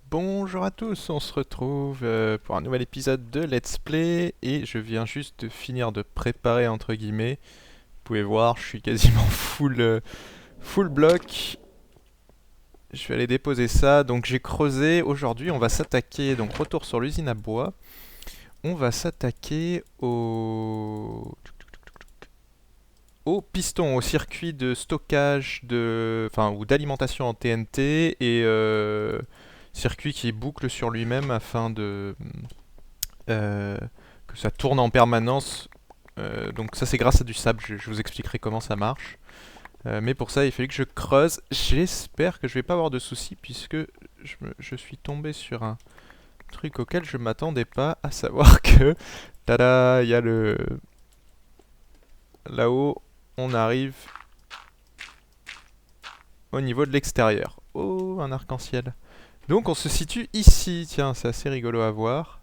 Bonjour à tous, on se retrouve pour un nouvel épisode de Let's Play et je viens juste de finir de préparer entre guillemets. Vous pouvez voir, je suis quasiment full bloc. Je vais aller déposer ça. Donc j'ai creusé. Aujourd'hui, on va s'attaquer. Donc retour sur l'usine à bois. On va s'attaquer au piston, au circuit de stockage ou d'alimentation en TNT et circuit qui boucle sur lui-même afin euh, que ça tourne en permanence. Donc ça c'est grâce à du sable, je vous expliquerai comment ça marche. Mais pour ça il fallait que je creuse. J'espère que je vais pas avoir de soucis puisque je suis tombé sur un truc auquel je m'attendais pas, à savoir que tada, il y a le là-haut, on arrive au niveau de l'extérieur. Oh, un arc-en-ciel. Donc on se situe ici, tiens, c'est assez rigolo à voir.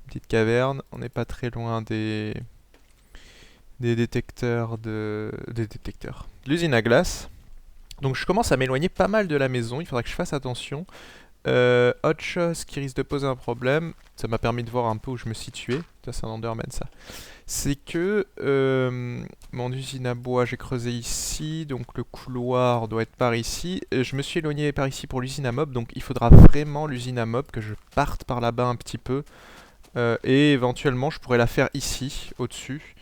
Petite caverne, on n'est pas très loin des détecteurs des détecteurs. L'usine à glace. Donc je commence à m'éloigner pas mal de la maison, il faudra que je fasse attention. Autre chose qui risque de poser un problème, ça m'a permis de voir un peu où je me situais. Ça c'est un Enderman ça. C'est que mon usine à bois, j'ai creusé ici, donc le couloir doit être par ici. Je me suis éloigné par ici pour l'usine à mob, donc il faudra vraiment l'usine à mob que je parte par là-bas un petit peu. Et éventuellement je pourrais la faire ici, au-dessus.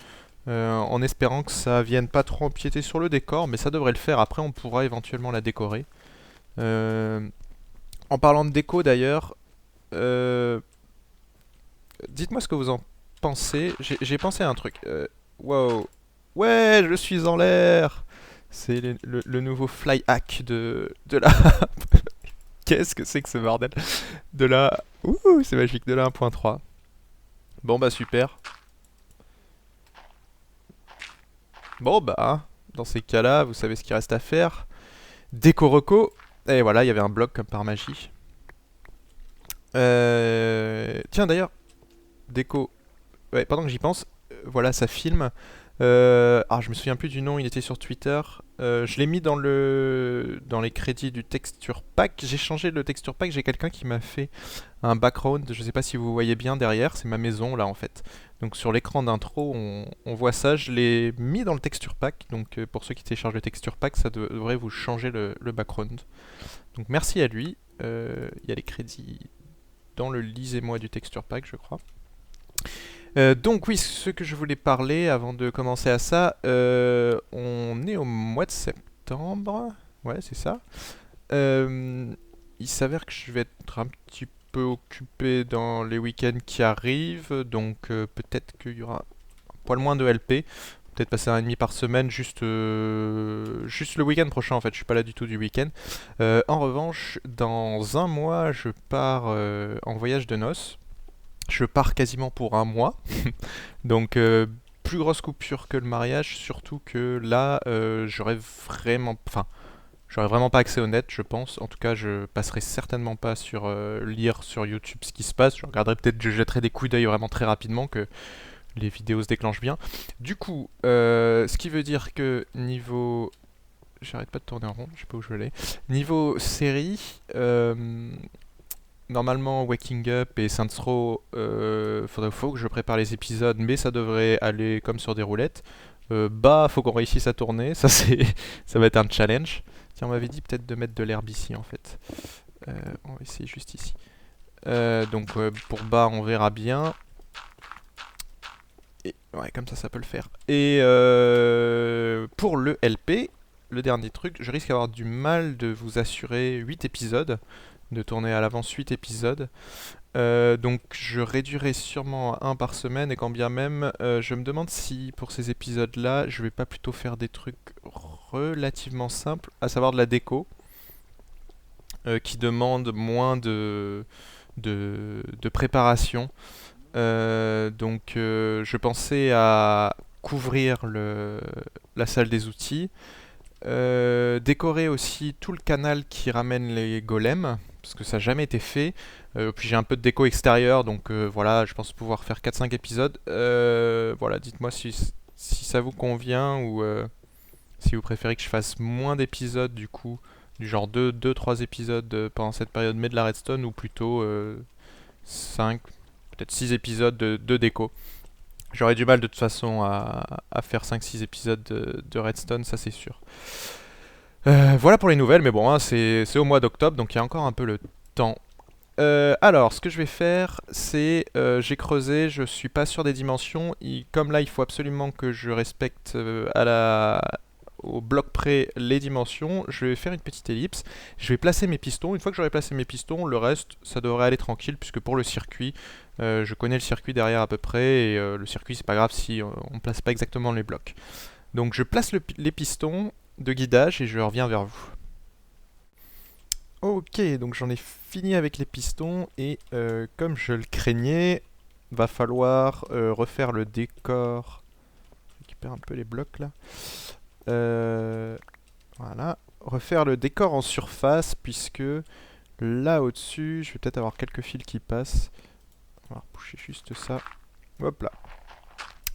En espérant que ça vienne pas trop empiéter sur le décor, mais ça devrait le faire. Après, on pourra éventuellement la décorer. Euh, En parlant de déco d'ailleurs, euh, dites-moi ce que vous en pensez. J'ai pensé à un truc. Wow. Ouais, je suis en l'air. C'est le nouveau fly hack de la... Qu'est-ce que c'est que ce bordel? De la... Ouh, c'est magique, de la 1.3. Bon bah super. Bon bah, dans ces cas-là, vous savez ce qu'il reste à faire. Déco reco. Et voilà, il y avait un bloc comme par magie. Tiens d'ailleurs, déco. Ouais, pendant que j'y pense, voilà, ça filme. Je me souviens plus du nom, il était sur Twitter. Je l'ai mis dans les crédits du texture pack. J'ai changé le texture pack, j'ai quelqu'un qui m'a fait un background, je sais pas si vous voyez bien derrière, c'est ma maison là en fait. Donc sur l'écran d'intro, on voit ça, je l'ai mis dans le texture pack. Donc pour ceux qui téléchargent le texture pack, ça devrait vous changer le background. Donc merci à lui. Il y a les crédits dans le lisez-moi du texture pack, je crois. Donc oui, ce que je voulais parler avant de commencer à ça, on est au mois de septembre, ouais c'est ça. Il s'avère que je vais être un petit peu occupé dans les week-ends qui arrivent, donc peut-être qu'il y aura un poil moins de LP, peut-être passer un et demi par semaine, juste le week-end prochain en fait, je suis pas là du tout du week-end. En revanche, dans un mois, je pars en voyage de noces. Je pars quasiment pour un mois. Donc plus grosse coupure que le mariage, surtout que là j'aurais vraiment pas accès au net, je pense. En tout cas, je passerai certainement pas sur lire sur YouTube ce qui se passe. Je regarderai peut-être, je jetterai des coups d'œil vraiment très rapidement que les vidéos se déclenchent bien. Du coup, ce qui veut dire que niveau j'arrête pas de tourner en rond, je sais pas où je vais aller. Niveau série, normalement, Waking Up et Saints Row, faut que je prépare les épisodes, mais ça devrait aller comme sur des roulettes. Faut qu'on réussisse à tourner, ça va être un challenge. Tiens, on m'avait dit peut-être de mettre de l'herbe ici en fait. On va essayer juste ici. Pour bas, on verra bien. Et ouais, comme ça peut le faire. Et pour le LP, le dernier truc, je risque d'avoir du mal de vous assurer 8 épisodes, de tourner à l'avance 8 épisodes. Donc je réduirai sûrement à un par semaine et quand bien même, je me demande si pour ces épisodes-là, je vais pas plutôt faire des trucs relativement simples, à savoir de la déco, qui demande moins de préparation. Je pensais à couvrir la salle des outils, décorer aussi tout le canal qui ramène les golems, parce que ça n'a jamais été fait. Puis j'ai un peu de déco extérieure, donc voilà, je pense pouvoir faire 4-5 épisodes. Voilà, dites-moi si ça vous convient ou si vous préférez que je fasse moins d'épisodes du coup du genre 2-3 épisodes pendant cette période, mais de la redstone, ou plutôt 5, peut-être 6 épisodes de déco. J'aurais du mal de toute façon à faire 5-6 épisodes de redstone, ça c'est sûr. Voilà pour les nouvelles, mais bon, hein, c'est au mois d'octobre, donc il y a encore un peu le temps. Alors, ce que je vais faire, c'est j'ai creusé, je suis pas sûr des dimensions. Comme là, il faut absolument que je respecte au bloc près les dimensions. Je vais faire une petite ellipse. Je vais placer mes pistons. Une fois que j'aurai placé mes pistons, le reste, ça devrait aller tranquille, puisque pour le circuit, je connais le circuit derrière à peu près, et le circuit, c'est pas grave si on place pas exactement les blocs. Donc, je place les pistons de guidage et je reviens vers vous. Ok, donc j'en ai fini avec les pistons et comme je le craignais, va falloir refaire le décor. Je récupère un peu les blocs là. Voilà, refaire le décor en surface puisque là au-dessus, je vais peut-être avoir quelques fils qui passent. On va bouger juste ça. Hop là.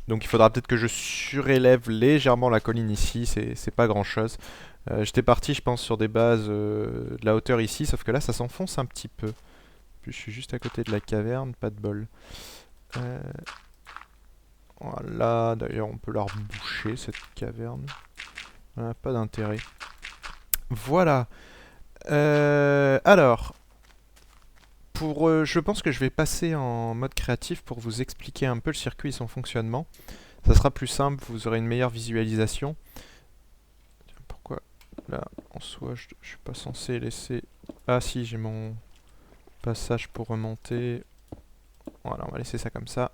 Donc il faudra peut-être que je surélève légèrement la colline ici, c'est pas grand chose. J'étais parti je pense sur des bases de la hauteur ici, sauf que là ça s'enfonce un petit peu. Puis je suis juste à côté de la caverne, pas de bol. Voilà, d'ailleurs on peut la reboucher cette caverne. Pas d'intérêt. Voilà. Alors, je pense que je vais passer en mode créatif pour vous expliquer un peu le circuit et son fonctionnement. Ça sera plus simple, vous aurez une meilleure visualisation. Tiens, pourquoi là, en soi, je suis pas censé laisser... Ah si, j'ai mon passage pour remonter. Voilà, on va laisser ça comme ça.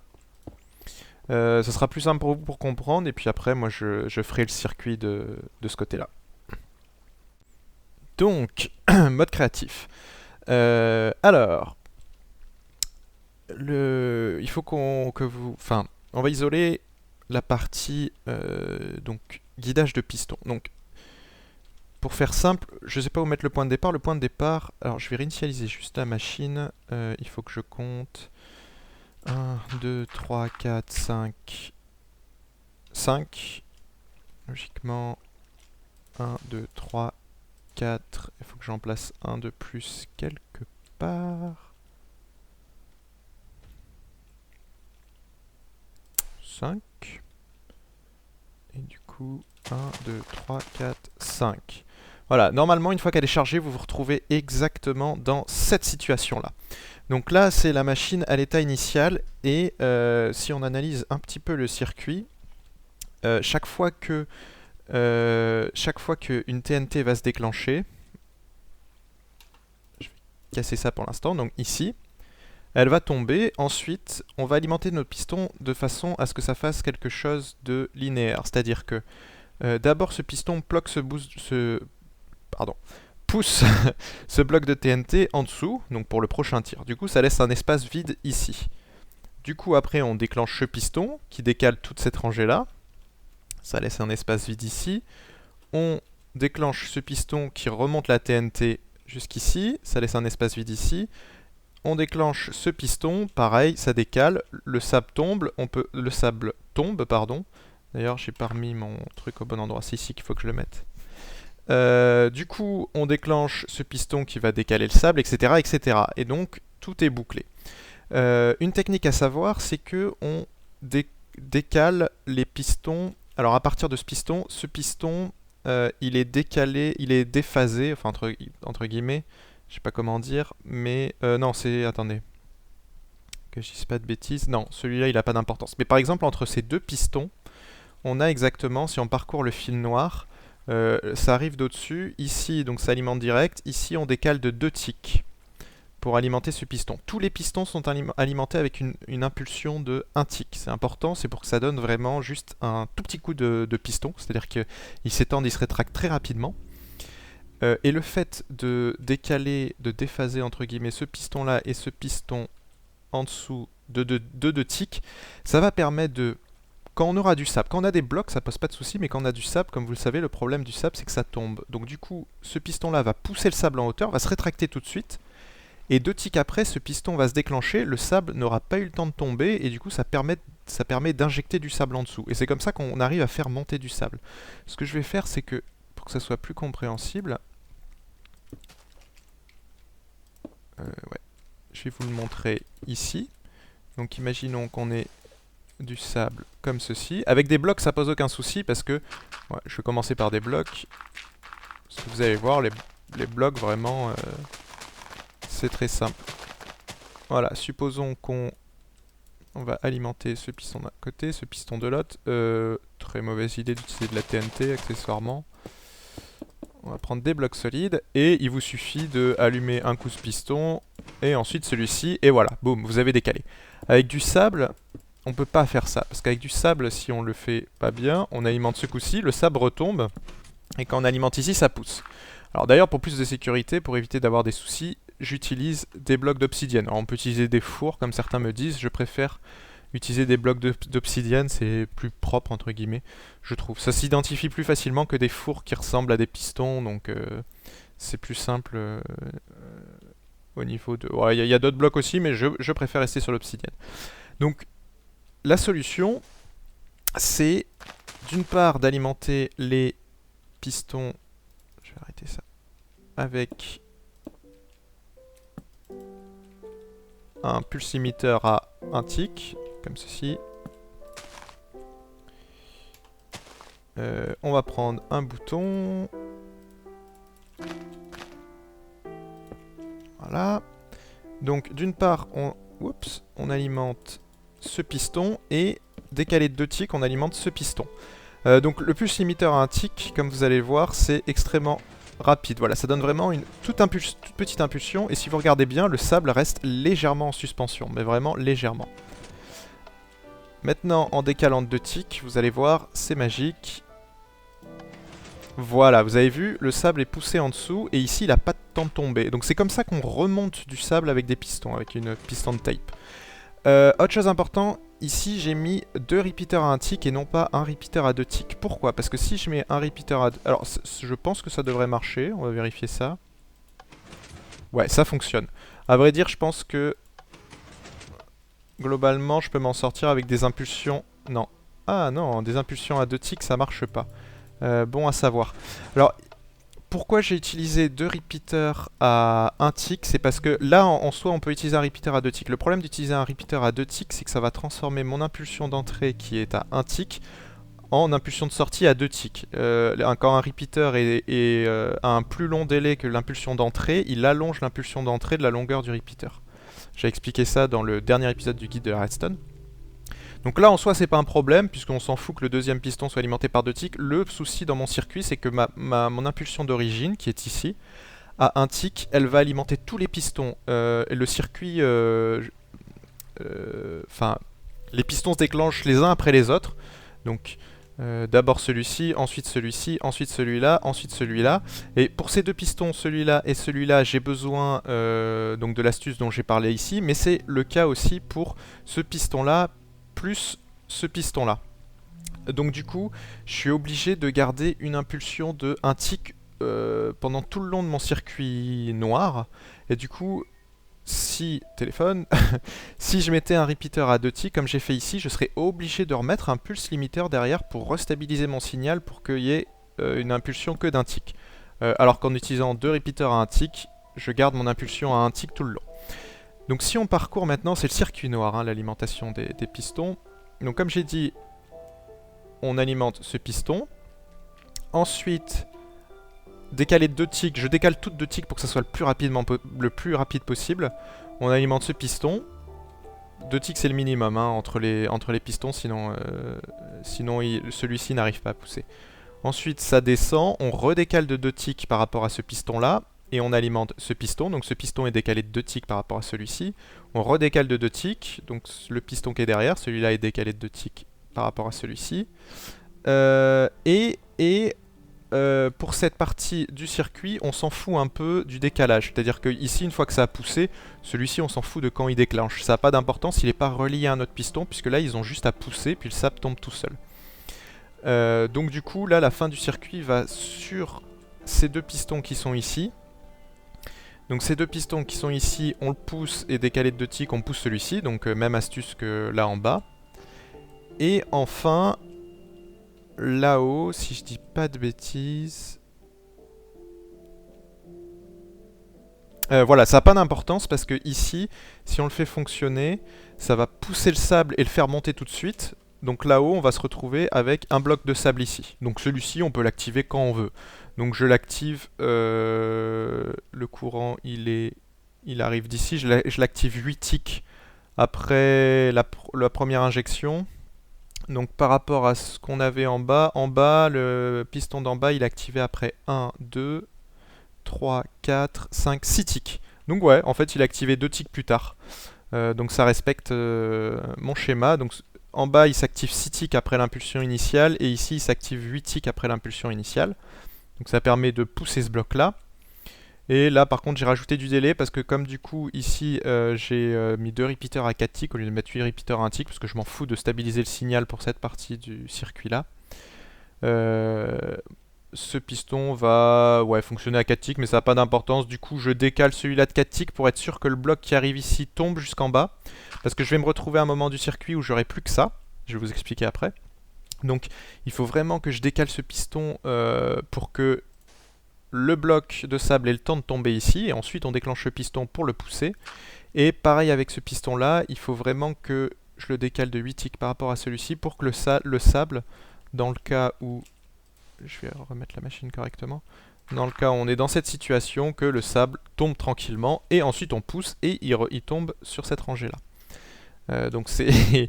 Ça sera plus simple pour vous pour comprendre, et puis après, moi, je ferai le circuit de ce côté-là. Donc, mode créatif. Alors, il faut enfin, on va isoler la partie donc guidage de piston. Donc, pour faire simple, je ne sais pas où mettre le point de départ. Le point de départ, alors je vais réinitialiser juste la machine. Il faut que je compte 1, 2, 3, 4, 5. 5. Logiquement, 1, 2, 3, 4. Il faut que j'en place un de plus quelque part. 5. Et du coup, 1, 2, 3, 4, 5. Voilà, normalement, une fois qu'elle est chargée, vous vous retrouvez exactement dans cette situation-là. Donc là, c'est la machine à l'état initial, et si on analyse un petit peu le circuit, chaque fois qu'une TNT va se déclencher, je vais casser ça pour l'instant, donc ici, elle va tomber. Ensuite, on va alimenter notre piston de façon à ce que ça fasse quelque chose de linéaire. C'est-à-dire que d'abord ce piston pousse ce bloc de TNT en dessous, donc pour le prochain tir. Du coup, ça laisse un espace vide ici. Du coup, après, on déclenche ce piston qui décale toute cette rangée-là. Ça laisse un espace vide ici. On déclenche ce piston qui remonte la TNT jusqu'ici. Ça laisse un espace vide ici. On déclenche ce piston, pareil, ça décale. Le sable tombe, pardon. D'ailleurs, j'ai pas remis mon truc au bon endroit. C'est ici qu'il faut que je le mette. Du coup, on déclenche ce piston qui va décaler le sable, etc., etc. Et donc, tout est bouclé. Une technique à savoir, c'est que on décale les pistons. Alors, à partir de ce piston, il est décalé, il est déphasé, enfin entre guillemets, je sais pas comment dire, mais non, attendez, que je dise pas de bêtises. Non, celui-là, il a pas d'importance. Mais par exemple, entre ces deux pistons, on a exactement, si on parcourt le fil noir, ça arrive d'au-dessus. Ici, donc ça alimente direct. Ici, on décale de 2 ticks pour alimenter ce piston. Tous les pistons sont alimentés avec une impulsion de 1 tick. C'est important, c'est pour que ça donne vraiment juste un tout petit coup de piston. C'est-à-dire qu'ils s'étendent, ils se rétractent très rapidement. Et le fait de décaler, de déphaser entre guillemets ce piston-là et ce piston en dessous de 2 ticks, ça va permettre de... Quand on aura du sable, quand on a des blocs, ça pose pas de souci, mais quand on a du sable, comme vous le savez, le problème du sable, c'est que ça tombe. Donc du coup, ce piston-là va pousser le sable en hauteur, va se rétracter tout de suite, et 2 ticks après, ce piston va se déclencher, le sable n'aura pas eu le temps de tomber, et du coup, ça permet d'injecter du sable en dessous. Et c'est comme ça qu'on arrive à faire monter du sable. Ce que je vais faire, c'est que, pour que ça soit plus compréhensible, Ouais. Je vais vous le montrer ici. Donc imaginons qu'on ait du sable comme ceci. Avec des blocs, ça pose aucun souci parce que... Ouais, je vais commencer par des blocs. Parce que vous allez voir, les blocs, vraiment, c'est très simple. Voilà, supposons qu'on va alimenter ce piston d'un côté, ce piston de l'autre. Très mauvaise idée d'utiliser de la TNT accessoirement. On va prendre des blocs solides et il vous suffit de allumer un coup ce piston et ensuite celui-ci et voilà, boum, vous avez décalé. Avec du sable, on peut pas faire ça parce qu'avec du sable, si on le fait pas bien, on alimente ce coup-ci, le sable retombe et quand on alimente ici, ça pousse. Alors d'ailleurs, pour plus de sécurité, pour éviter d'avoir des soucis, j'utilise des blocs d'obsidienne. Alors on peut utiliser des fours comme certains me disent, je préfère utiliser des blocs d'obsidienne, c'est plus propre entre guillemets, je trouve. Ça s'identifie plus facilement que des fours qui ressemblent à des pistons, donc c'est plus simple au niveau de... Ouais, y a d'autres blocs aussi, mais je préfère rester sur l'obsidienne. Donc la solution, c'est d'une part d'alimenter les pistons, je vais arrêter ça, avec un pulse limiteur à un tick, comme ceci. On va prendre un bouton. Voilà. Donc d'une part, on alimente ce piston et décalé de 2 ticks, on alimente ce piston. Donc le pulse limiteur à un tick, comme vous allez le voir, c'est extrêmement rapide. Voilà, ça donne vraiment une toute petite impulsion. Et si vous regardez bien, le sable reste légèrement en suspension, mais vraiment légèrement. Maintenant, en décalant de 2 ticks, vous allez voir, c'est magique. Voilà, vous avez vu, le sable est poussé en dessous et ici il n'a pas de temps de tomber. Donc c'est comme ça qu'on remonte du sable avec des pistons, avec une piston de tape. Autre chose important, ici j'ai mis 2 repeaters à un tick et non pas un repeater à 2 ticks. Pourquoi? Parce que si je mets un repeater à... Alors je pense que ça devrait marcher, on va vérifier ça. Ouais, ça fonctionne. À vrai dire, je pense que globalement je peux m'en sortir avec des impulsions... Non. Ah non, des impulsions à 2 ticks ça marche pas. Bon à savoir. Alors, pourquoi j'ai utilisé 2 repeaters à 1 tick? C'est parce que là, en soi, on peut utiliser un repeater à 2 ticks. Le problème d'utiliser un repeater à 2 ticks, c'est que ça va transformer mon impulsion d'entrée, qui est à 1 tick, en impulsion de sortie à 2 ticks. Quand un repeater a un plus long délai que l'impulsion d'entrée, il allonge l'impulsion d'entrée de la longueur du repeater. J'ai expliqué ça dans le dernier épisode du guide de la redstone. Donc là en soi c'est pas un problème puisqu'on s'en fout que le deuxième piston soit alimenté par 2 ticks. Le souci dans mon circuit c'est que mon impulsion d'origine qui est ici à 1 tick, elle va alimenter tous les pistons. Et le circuit, les pistons se déclenchent les uns après les autres. Donc d'abord celui-ci, ensuite celui-ci, ensuite celui-là, ensuite celui-là. Et pour ces deux pistons, celui-là et celui-là, j'ai besoin donc de l'astuce dont j'ai parlé ici, mais c'est le cas aussi pour ce piston-là plus ce piston-là. Donc du coup, je suis obligé de garder une impulsion de 1 tick pendant tout le long de mon circuit noir. Et du coup, si si je mettais un repeater à 2 ticks comme j'ai fait ici, je serais obligé de remettre un pulse limiteur derrière pour restabiliser mon signal pour qu'il y ait une impulsion que d'un tick. Alors qu'en utilisant 2 repeaters à 1 tick, je garde mon impulsion à 1 tick tout le long. Donc si on parcourt maintenant, c'est le circuit noir, hein, l'alimentation des pistons. Donc comme j'ai dit, on alimente ce piston. Ensuite, décaler de 2 ticks, je décale toutes 2 ticks pour que ça soit le plus rapide possible. On alimente ce piston. 2 ticks c'est le minimum hein, entre les pistons, sinon celui-ci n'arrive pas à pousser. Ensuite ça descend, on redécale de 2 ticks par rapport à ce piston là. Et on alimente ce piston, donc ce piston est décalé de 2 ticks par rapport à celui-ci. On redécale de 2 ticks, donc le piston qui est derrière, celui-là est décalé de 2 ticks par rapport à celui-ci. Pour cette partie du circuit, on s'en fout un peu du décalage. C'est-à-dire que ici, une fois que ça a poussé, celui-ci, on s'en fout de quand il déclenche. Ça n'a pas d'importance, il n'est pas relié à un autre piston, puisque là, ils ont juste à pousser, puis le sable tombe tout seul. Donc du coup, là, la fin du circuit va sur ces deux pistons qui sont ici. Donc ces deux pistons qui sont ici, on le pousse et décalé de 2 ticks, on pousse celui-ci. Donc même astuce que là en bas. Et enfin, là-haut, si je dis pas de bêtises... Voilà, ça n'a pas d'importance parce que ici, si on le fait fonctionner, ça va pousser le sable et le faire monter tout de suite. Donc là-haut, on va se retrouver avec un bloc de sable ici. Donc celui-ci, on peut l'activer quand on veut. Donc je l'active, le courant, il arrive d'ici. Je l'active 8 ticks après la première injection. Donc par rapport à ce qu'on avait en bas, le piston d'en bas, il est activé après 1, 2, 3, 4, 5, 6 ticks. Donc ouais, en fait, il est activé 2 ticks plus tard. Donc ça respecte mon schéma. Donc en bas, il s'active 6 ticks après l'impulsion initiale, et ici, il s'active 8 ticks après l'impulsion initiale. Donc ça permet de pousser ce bloc-là. Et là, par contre, j'ai rajouté du délai parce que comme du coup, ici, j'ai mis 2 repeaters à 4 ticks au lieu de mettre 8 repeaters à 1 tick, parce que je m'en fous de stabiliser le signal pour cette partie du circuit-là. Euh, Ce piston va fonctionner à 4 ticks, mais ça n'a pas d'importance. Du coup, je décale celui-là de 4 ticks pour être sûr que le bloc qui arrive ici tombe jusqu'en bas. Parce que je vais me retrouver à un moment du circuit où j'aurai plus que ça. Je vais vous expliquer après. Donc, il faut vraiment que je décale ce piston pour que le bloc de sable ait le temps de tomber ici. Et ensuite, on déclenche le piston pour le pousser. Et pareil avec ce piston-là, il faut vraiment que je le décale de 8 ticks par rapport à celui-ci pour que le sable, dans le cas où je vais remettre la machine correctement. Dans le cas où on est dans cette situation, que le sable tombe tranquillement, et ensuite on pousse et il tombe sur cette rangée-là. Donc c'est...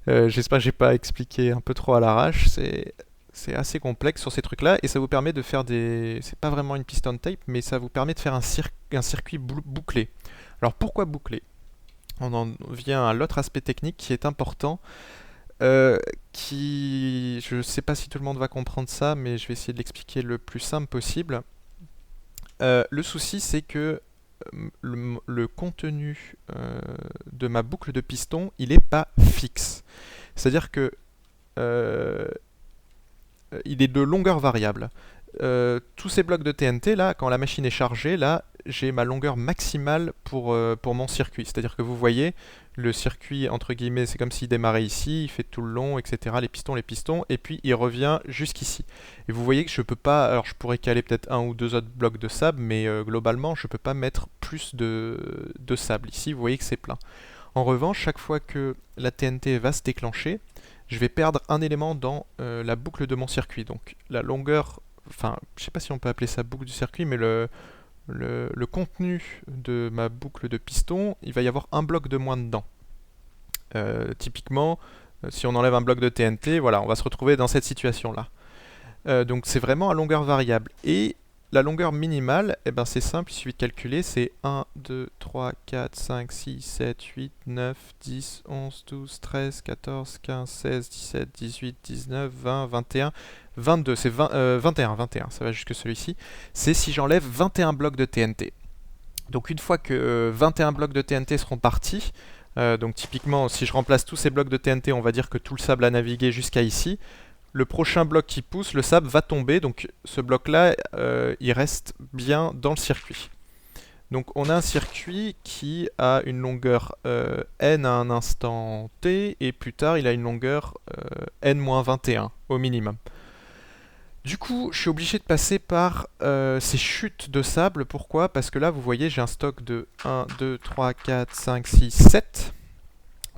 j'espère que j'ai pas expliqué un peu trop à l'arrache, c'est assez complexe sur ces trucs-là, et ça vous permet de faire des... C'est pas vraiment une piston tape, mais ça vous permet de faire un circuit bouclé. Alors pourquoi bouclé? On en vient à l'autre aspect technique qui est important. Je sais pas si tout le monde va comprendre ça, mais je vais essayer de l'expliquer le plus simple possible. Le souci, c'est que le contenu de ma boucle de piston, il n'est pas fixe. C'est-à-dire que euh, il est de longueur variable. Tous ces blocs de TNT là, quand la machine est chargée, là, j'ai ma longueur maximale pour mon circuit. C'est-à-dire que vous voyez, le circuit, entre guillemets, c'est comme s'il démarrait ici, il fait tout le long, etc. Les pistons, et puis il revient jusqu'ici. Et vous voyez que je peux pas, alors je pourrais caler peut-être un ou deux autres blocs de sable, mais globalement, je peux pas mettre plus de sable. Ici, vous voyez que c'est plein. En revanche, chaque fois que la TNT va se déclencher, je vais perdre un élément dans la boucle de mon circuit. Donc la longueur, enfin, je sais pas si on peut appeler ça boucle du circuit, mais le contenu de ma boucle de piston, il va y avoir un bloc de moins dedans. Typiquement, si on enlève un bloc de TNT, voilà, on va se retrouver dans cette situation-là. Donc c'est vraiment à longueur variable. Et la longueur minimale, eh ben c'est simple, il suffit de calculer, c'est 1, 2, 3, 4, 5, 6, 7, 8, 9, 10, 11, 12, 13, 14, 15, 16, 17, 18, 19, 20, 21, 22, c'est 21, ça va jusque celui-ci. C'est si j'enlève 21 blocs de TNT. Donc une fois que 21 blocs de TNT seront partis, donc typiquement si je remplace tous ces blocs de TNT, on va dire que tout le sable a navigué jusqu'à ici. Le prochain bloc qui pousse, le sable va tomber, donc ce bloc-là, il reste bien dans le circuit. Donc on a un circuit qui a une longueur n à un instant t, et plus tard il a une longueur n-21 au minimum. Du coup, je suis obligé de passer par ces chutes de sable. Pourquoi? Parce que là, vous voyez, j'ai un stock de 1, 2, 3, 4, 5, 6, 7.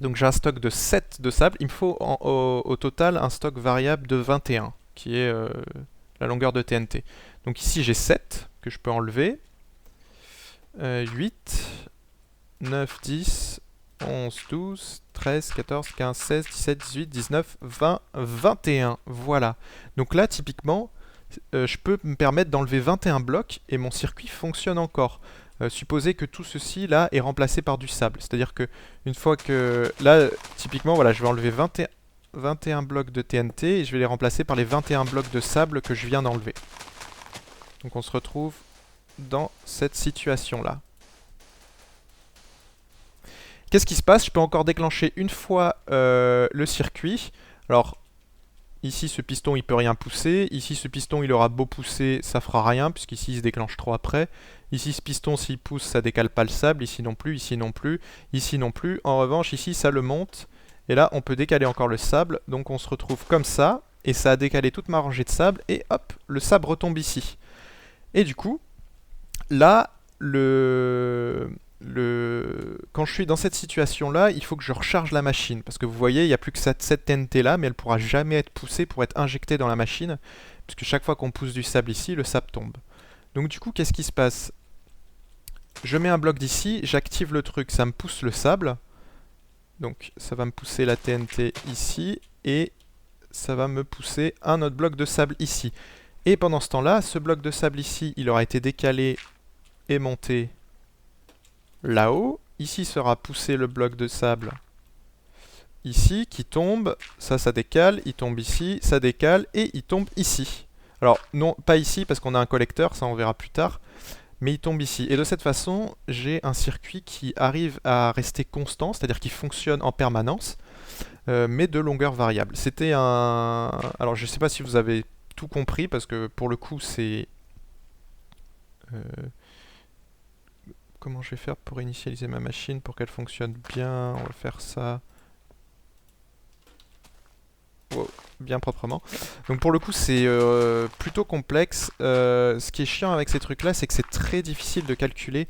Donc j'ai un stock de 7 de sable. Il me faut au total un stock variable de 21, qui est la longueur de TNT. Donc ici j'ai 7 que je peux enlever. 8, 9, 10, 11, 12, 13, 14, 15, 16, 17, 18, 19, 20, 21. Voilà. Donc là, typiquement, je peux me permettre d'enlever 21 blocs et mon circuit fonctionne encore. Supposez que tout ceci là est remplacé par du sable. C'est-à-dire que une fois que... Là, typiquement, voilà, je vais enlever 21 blocs de TNT et je vais les remplacer par les 21 blocs de sable que je viens d'enlever. Donc on se retrouve dans cette situation-là. Qu'est-ce qui se passe? Je peux encore déclencher une fois le circuit. Alors, ici, ce piston, il peut rien pousser. Ici, ce piston, il aura beau pousser, ça fera rien, puisqu'ici, il se déclenche trop après. Ici, ce piston, s'il pousse, ça décale pas le sable. Ici non plus, ici non plus, ici non plus. En revanche, ici, ça le monte. Et là, on peut décaler encore le sable. Donc, on se retrouve comme ça. Et ça a décalé toute ma rangée de sable. Et hop, le sable retombe ici. Et du coup, là, quand je suis dans cette situation-là, il faut que je recharge la machine. Parce que vous voyez, il n'y a plus que cette TNT-là, mais elle ne pourra jamais être poussée pour être injectée dans la machine. Puisque chaque fois qu'on pousse du sable ici, le sable tombe. Donc du coup, qu'est-ce qui se passe? Je mets un bloc d'ici, j'active le truc, ça me pousse le sable. Donc ça va me pousser la TNT ici, et ça va me pousser un autre bloc de sable ici. Et pendant ce temps-là, ce bloc de sable ici, il aura été décalé et monté là-haut. Ici sera poussé le bloc de sable ici, qui tombe. Ça décale, il tombe ici, ça décale, et il tombe ici. Alors, non, pas ici, parce qu'on a un collecteur, ça on verra plus tard. Mais il tombe ici. Et de cette façon, j'ai un circuit qui arrive à rester constant, c'est-à-dire qui fonctionne en permanence, mais de longueur variable. C'était un... Alors, je ne sais pas si vous avez tout compris, parce que pour le coup, c'est... Comment je vais faire pour initialiser ma machine pour qu'elle fonctionne bien? On va faire ça. Wow, bien proprement. Donc pour le coup c'est plutôt complexe. Ce qui est chiant avec ces trucs là, c'est que c'est très difficile de calculer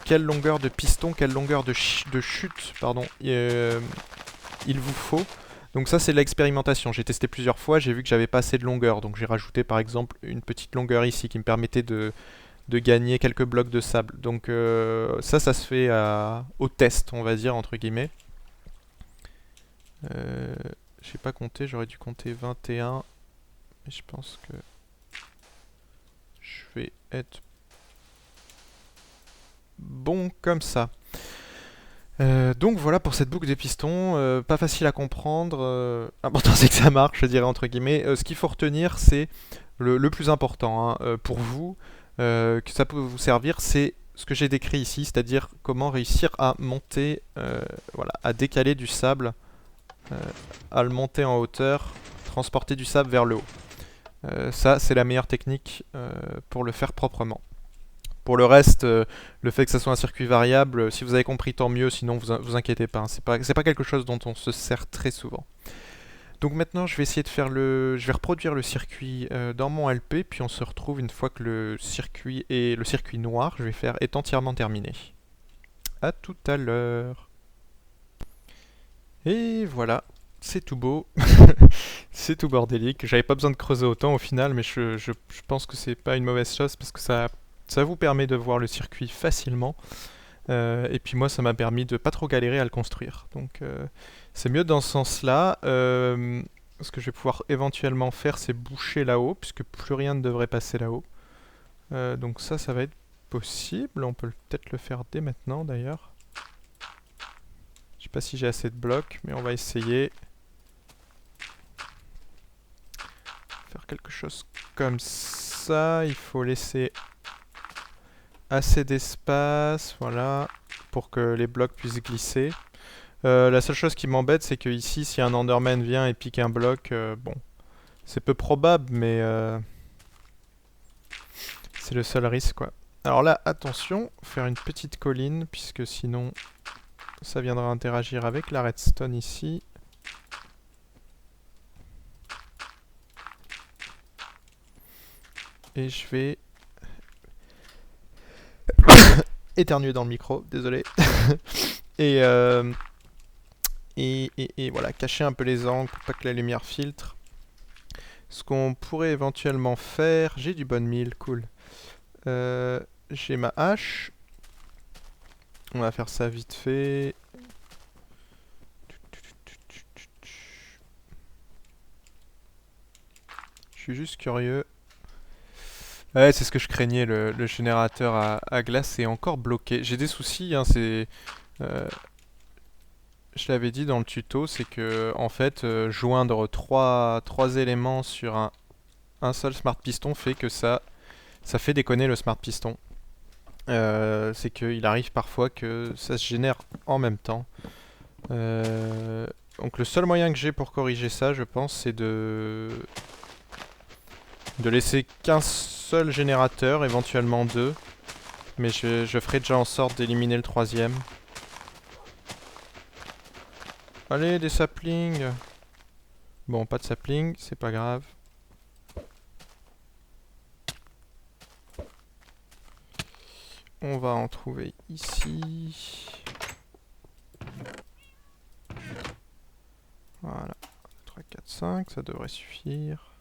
quelle longueur de piston, quelle longueur de chute pardon, il vous faut. Donc ça c'est de l'expérimentation, j'ai testé plusieurs fois, j'ai vu que j'avais pas assez de longueur, donc j'ai rajouté par exemple une petite longueur ici qui me permettait de gagner quelques blocs de sable. Donc ça se fait au test, on va dire, entre guillemets. J'ai pas compté, j'aurais dû compter 21. Mais je pense que je vais être bon comme ça. Donc voilà pour cette boucle de pistons, pas facile à comprendre. L'important c'est que ça marche, je dirais entre guillemets. Ce qu'il faut retenir, c'est le plus important hein, pour vous, que ça peut vous servir, c'est ce que j'ai décrit ici, c'est-à-dire comment réussir à monter, voilà, à décaler du sable, à le monter en hauteur, transporter du sable vers le haut. Ça, c'est la meilleure technique pour le faire proprement. Pour le reste, le fait que ça soit un circuit variable, si vous avez compris, tant mieux, sinon vous inquiétez pas. Hein, c'est pas quelque chose dont on se sert très souvent. Donc maintenant, je vais essayer de faire je vais reproduire le circuit dans mon LP, puis on se retrouve une fois que le circuit noir, je vais faire, est entièrement terminé. A tout à l'heure. Et voilà, c'est tout beau. C'est tout bordélique. J'avais pas besoin de creuser autant au final, mais je pense que c'est pas une mauvaise chose parce que ça vous permet de voir le circuit facilement. Et puis moi, ça m'a permis de pas trop galérer à le construire. Donc c'est mieux dans ce sens-là. Ce que je vais pouvoir éventuellement faire, c'est boucher là-haut, puisque plus rien ne devrait passer là-haut. Donc ça va être possible. On peut peut-être le faire dès maintenant d'ailleurs. Je sais pas si j'ai assez de blocs, mais on va essayer. Faire quelque chose comme ça. Il faut laisser assez d'espace, voilà, pour que les blocs puissent glisser. La seule chose qui m'embête, c'est que ici, si un Enderman vient et pique un bloc, bon, c'est peu probable, mais c'est le seul risque, quoi. Alors là, attention, faire une petite colline, puisque sinon, ça viendra interagir avec la redstone ici. Et je vais éternuer dans le micro, désolé. et, et voilà, cacher un peu les angles pour pas que la lumière filtre. Ce qu'on pourrait éventuellement faire... J'ai du bone meal, cool. J'ai ma hache. On va faire ça vite fait. Je suis juste curieux. Ouais, c'est ce que je craignais, le générateur à glace est encore bloqué. J'ai des soucis, hein, c'est... je l'avais dit dans le tuto, c'est que en fait, joindre trois éléments sur un seul smart piston fait que ça fait déconner le smart piston. C'est qu'il arrive parfois que ça se génère en même temps. Donc le seul moyen que j'ai pour corriger ça, je pense, c'est de laisser qu'un seul générateur, éventuellement deux. Mais je ferai déjà en sorte d'éliminer le troisième. Allez, des saplings. Bon, pas de saplings, c'est pas grave. On va en trouver ici. Voilà. 3, 4, 5, ça devrait suffire.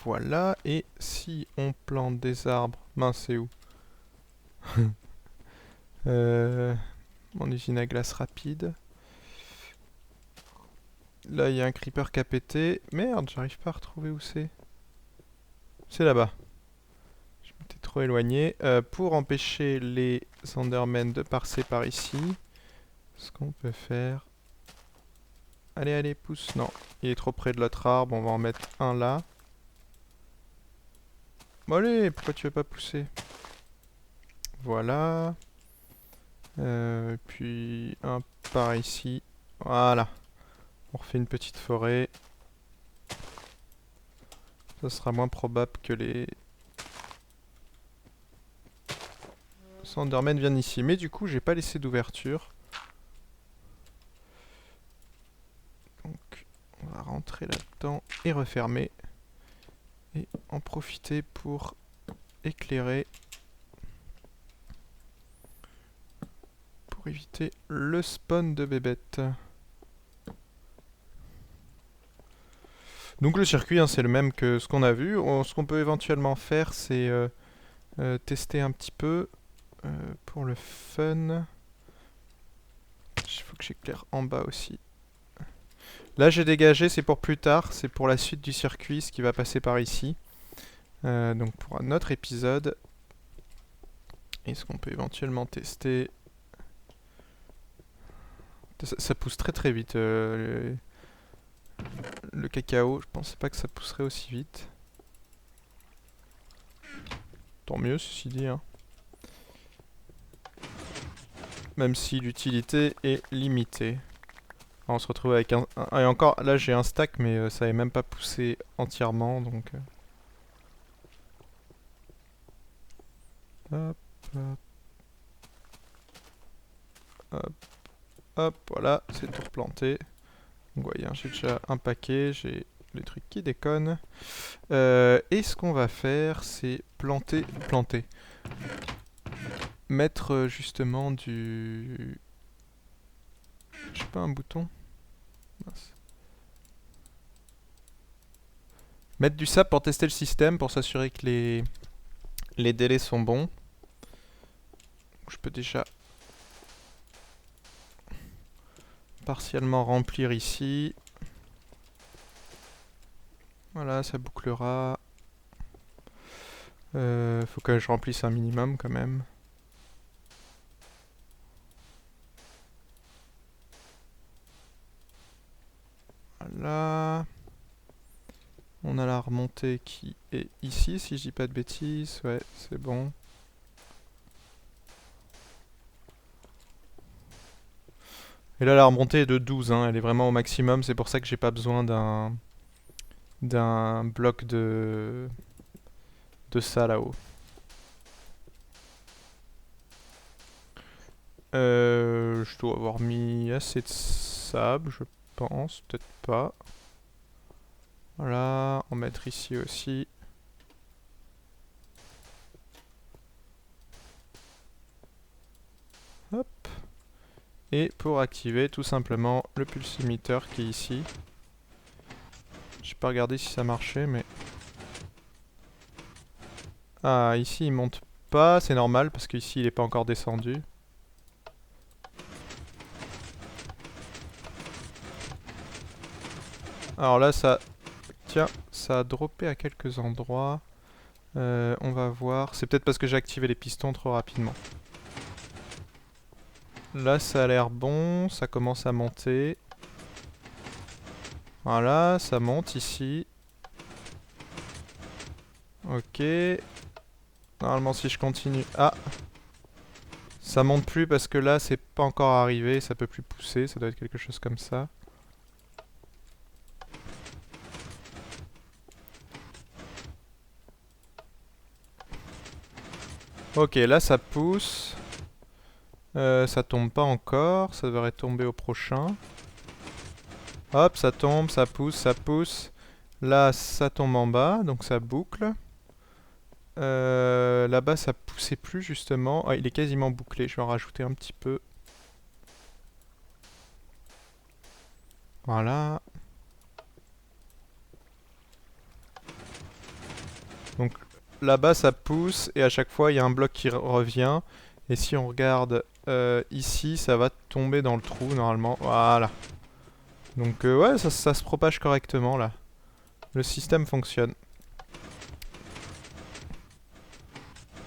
Voilà, et si on plante des arbres... Mince, c'est où? Mon usine à glace rapide. Là, il y a un creeper qui a pété. Merde, j'arrive pas à retrouver où c'est. C'est là-bas. Je m'étais trop éloigné. Pour empêcher les Endermen de passer par ici, ce qu'on peut faire... Allez, allez, pousse. Non, il est trop près de l'autre arbre. On va en mettre un là. Bon, allez, pourquoi tu veux pas pousser? Voilà. Puis un par ici. Voilà. On refait une petite forêt. Ça sera moins probable que les Endermen viennent ici. Mais du coup, j'ai pas laissé d'ouverture. Donc, on va rentrer là-dedans et refermer. Et en profiter pour éclairer. Pour éviter le spawn de bébêtes. Donc le circuit, hein, c'est le même que ce qu'on a vu. Ce qu'on peut éventuellement faire, c'est tester un petit peu pour le fun. Il faut que j'éclaire en bas aussi. Là, j'ai dégagé, c'est pour plus tard. C'est pour la suite du circuit, ce qui va passer par ici. Donc pour un autre épisode. Et ce qu'on peut éventuellement tester... Ça pousse très très vite. Le cacao, je pensais pas que ça pousserait aussi vite. Tant mieux, ceci dit. Hein. Même si l'utilité est limitée. Alors, on se retrouve avec un... Et encore, là j'ai un stack, mais ça n'avait même pas poussé entièrement, donc... Hop, hop. Hop, hop, voilà, c'est tout replanté. Donc, voyez, hein, j'ai déjà un paquet, j'ai les trucs qui déconnent. Et ce qu'on va faire, c'est planter. Mettre justement du... Je sais pas, un bouton. Mince. Mettre du sap pour tester le système, pour s'assurer que les délais sont bons. Je peux déjà partiellement remplir ici. Voilà, ça bouclera. Faut que je remplisse un minimum quand même. Voilà. On a la remontée qui est ici, si je dis pas de bêtises. Ouais, c'est bon. Et là, la remontée est de 12, hein. Elle est vraiment au maximum. C'est pour ça que j'ai pas besoin d'un bloc de ça là-haut. Je dois avoir mis assez de sable, je pense. Peut-être pas. Voilà, en mettre ici aussi. Hop. Et pour activer tout simplement le pulsimeter qui est ici. J'ai pas regardé si ça marchait, mais... Ah, ici il monte pas, c'est normal parce qu'ici il est pas encore descendu. Alors là ça... Tiens, ça a droppé à quelques endroits. On va voir. C'est peut-être parce que j'ai activé les pistons trop rapidement. Là ça a l'air bon, ça commence à monter. Voilà, ça monte ici. Ok. Normalement si je continue... Ah! Ça monte plus parce que là c'est pas encore arrivé, ça peut plus pousser, ça doit être quelque chose comme ça. Ok, là ça pousse. Ça tombe pas encore, ça devrait tomber au prochain. Hop, ça tombe, ça pousse, ça pousse. Là, ça tombe en bas, donc ça boucle. Là-bas, ça poussait plus justement. Ah, il est quasiment bouclé, je vais en rajouter un petit peu. Voilà. Donc là-bas, ça pousse et à chaque fois, il y a un bloc qui revient. Et si on regarde ici, ça va tomber dans le trou normalement. Voilà. Donc ouais, ça se propage correctement là. Le système fonctionne.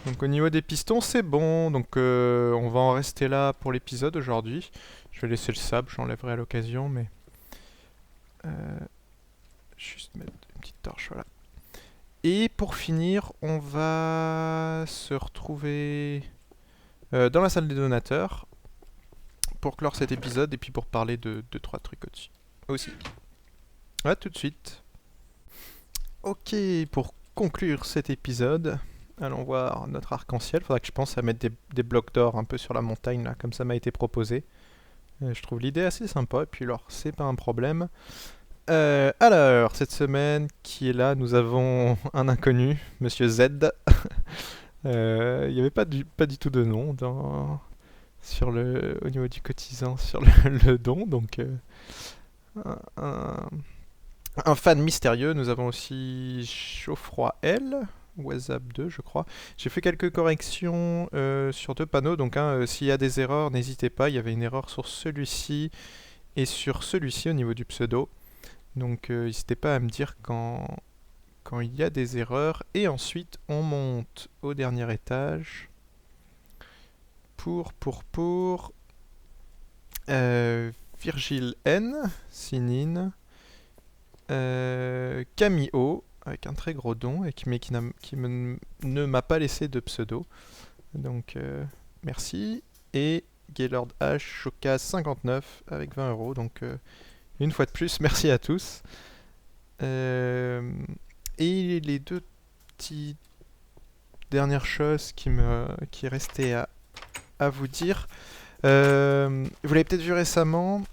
Donc au niveau des pistons, c'est bon. Donc on va en rester là pour l'épisode aujourd'hui. Je vais laisser le sable, j'enlèverai à l'occasion, mais... juste mettre une petite torche, voilà. Et pour finir, on va se retrouver dans la salle des donateurs pour clore cet épisode et puis pour parler de 2-3 trucs aussi. A tout de suite. Ok, pour conclure cet épisode, allons voir notre arc-en-ciel. Faudra que je pense à mettre des blocs d'or un peu sur la montagne, là, comme ça m'a été proposé. Je trouve l'idée assez sympa, et puis alors, c'est pas un problème. Alors, cette semaine, qui est là, nous avons un inconnu, Monsieur Z. Il n'y avait pas du tout de nom au niveau du cotisant sur le don, donc un, un- un fan mystérieux. Nous avons aussi Chaufroid L, WhatsApp 2, je crois. J'ai fait quelques corrections sur 2 panneaux, donc s'il y a des erreurs, n'hésitez pas. Il y avait une erreur sur celui-ci et sur celui-ci au niveau du pseudo. Donc n'hésitez pas à me dire quand il y a des erreurs. Et ensuite, on monte au dernier étage pour Virgile N, Sinine, Camille O, avec un très gros don, mais ne m'a pas laissé de pseudo. Donc merci. Et Gaylord H, Choca 59 avec 20 euros. Donc une fois de plus, merci à tous. Et les deux petites dernières choses qui restaient à vous dire. Vous l'avez peut-être vu récemment,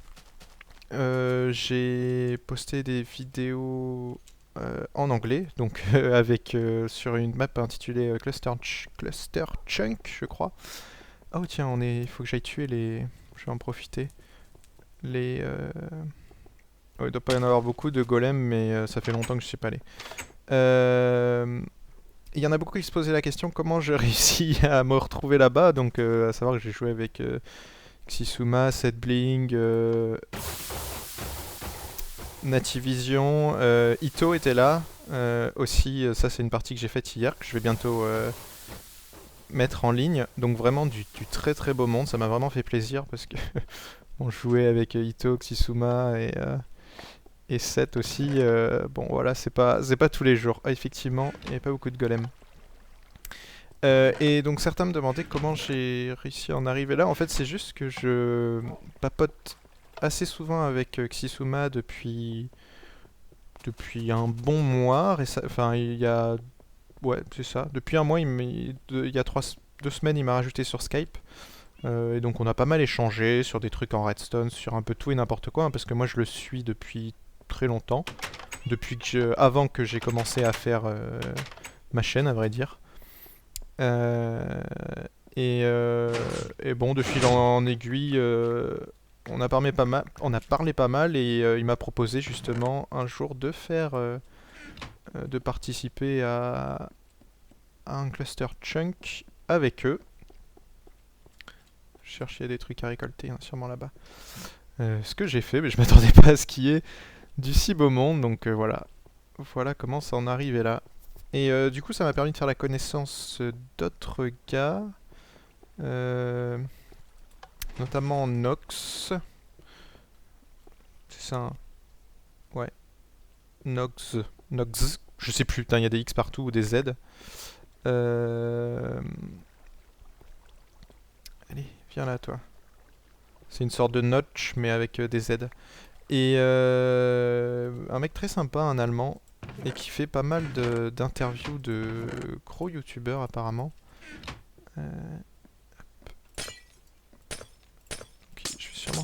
j'ai posté des vidéos en anglais, donc sur une map intitulée Cluster Chunk, je crois. Oh tiens, il faut que j'aille tuer les... Je vais en profiter. Oh, il doit pas y en avoir beaucoup de golems, mais ça fait longtemps que je suis pas allé. Il y en a beaucoup qui se posaient la question comment je réussis à me retrouver là-bas. Donc, à savoir que j'ai joué avec Xisuma, Setbling, Nativision, Ito était là. Aussi, ça c'est une partie que j'ai faite hier, que je vais bientôt mettre en ligne. Donc vraiment du très très beau monde, ça m'a vraiment fait plaisir parce que on jouait avec Ito, Xisuma et 7 aussi. Bon voilà, c'est pas tous les jours. Ah, effectivement, il n'y avait pas beaucoup de golems. Et donc certains me demandaient comment j'ai réussi à en arriver là. En fait, c'est juste que je papote assez souvent avec Xisuma depuis un bon mois. Enfin, il y a... Ouais, c'est ça. Depuis un mois, il y a 2 semaines, il m'a rajouté sur Skype. Et donc on a pas mal échangé sur des trucs en Redstone, sur un peu tout et n'importe quoi, hein, parce que moi je le suis depuis très longtemps. Avant que j'ai commencé à faire ma chaîne, à vrai dire. Euh, et bon, de fil en aiguille, on a parlé pas mal et il m'a proposé justement un jour de participer à un cluster chunk avec eux. Je cherchais des trucs à récolter, hein, sûrement là-bas. Ce que j'ai fait, mais je m'attendais pas à ce qu'il y ait du si beau monde, donc voilà. Voilà comment ça en arrivait là. Et du coup, ça m'a permis de faire la connaissance d'autres gars, euh, notamment Nox. C'est ça, hein. Ouais. Nox. Nox. Je sais plus, il y a des X partout ou des Z. Euh, Allez, viens là, toi. C'est une sorte de notch, mais avec des Z. Et un mec très sympa, un Allemand, et qui fait pas mal d'interviews de gros youtubeurs apparemment. Euh,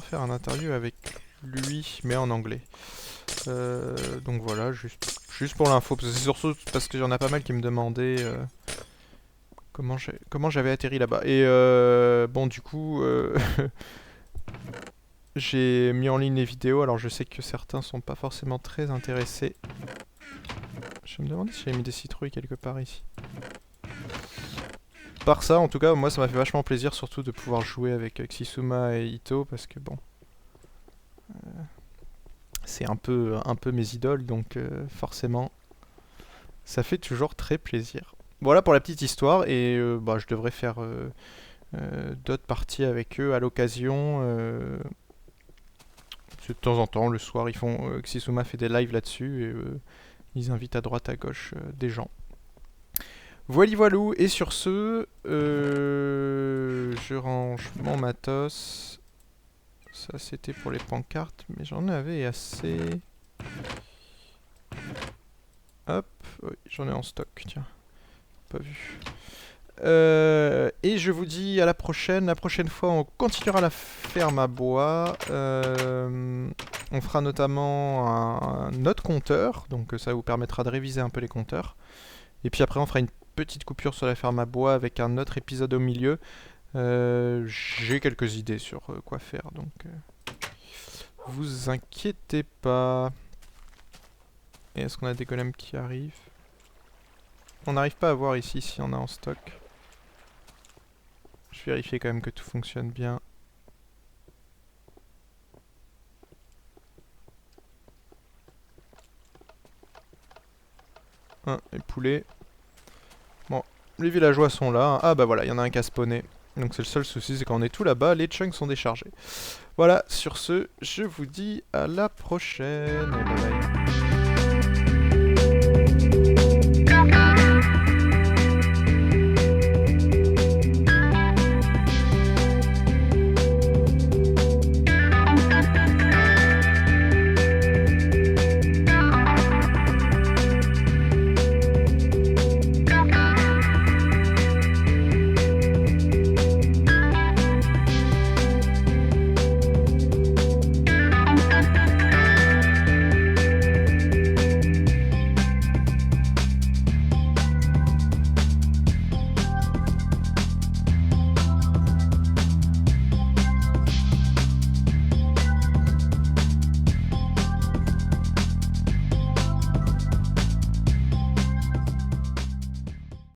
faire un interview avec lui, mais en anglais. Donc voilà, juste pour l'info, parce que c'est surtout parce qu'il y en a pas mal qui me demandaient comment j'avais atterri là-bas. Et bon, du coup, j'ai mis en ligne les vidéos, alors je sais que certains sont pas forcément très intéressés. Je me demandais si j'avais mis des citrouilles quelque part ici. Par ça, en tout cas, moi ça m'a fait vachement plaisir, surtout de pouvoir jouer avec Xisuma et Ito, parce que bon, c'est un peu mes idoles, donc forcément, ça fait toujours très plaisir. Voilà pour la petite histoire, et bah, je devrais faire d'autres parties avec eux à l'occasion. De temps en temps, le soir, ils font Xisuma fait des lives là-dessus, et ils invitent à droite à gauche des gens. Voili voilou, et sur ce, je range mon matos. Ça c'était pour les pancartes, mais j'en avais assez. Hop, oui, j'en ai en stock, tiens, pas vu. Et je vous dis à la prochaine. La prochaine fois, on continuera la ferme à bois. On fera notamment un autre compteur, donc ça vous permettra de réviser un peu les compteurs. Et puis après, on fera une petite coupure sur la ferme à bois avec un autre épisode au milieu. J'ai quelques idées sur quoi faire, donc vous inquiétez pas. Et est-ce qu'on a des golems qui arrivent? On n'arrive pas à voir ici si on a en stock. Je vais vérifier quand même que tout fonctionne bien. Les poulets. Bon, les villageois sont là. Ah bah voilà, il y en a un qui a spawné. Donc c'est le seul souci, c'est quand on est tout là-bas, les chunks sont déchargés. Voilà, sur ce, je vous dis à la prochaine. Et bye bye.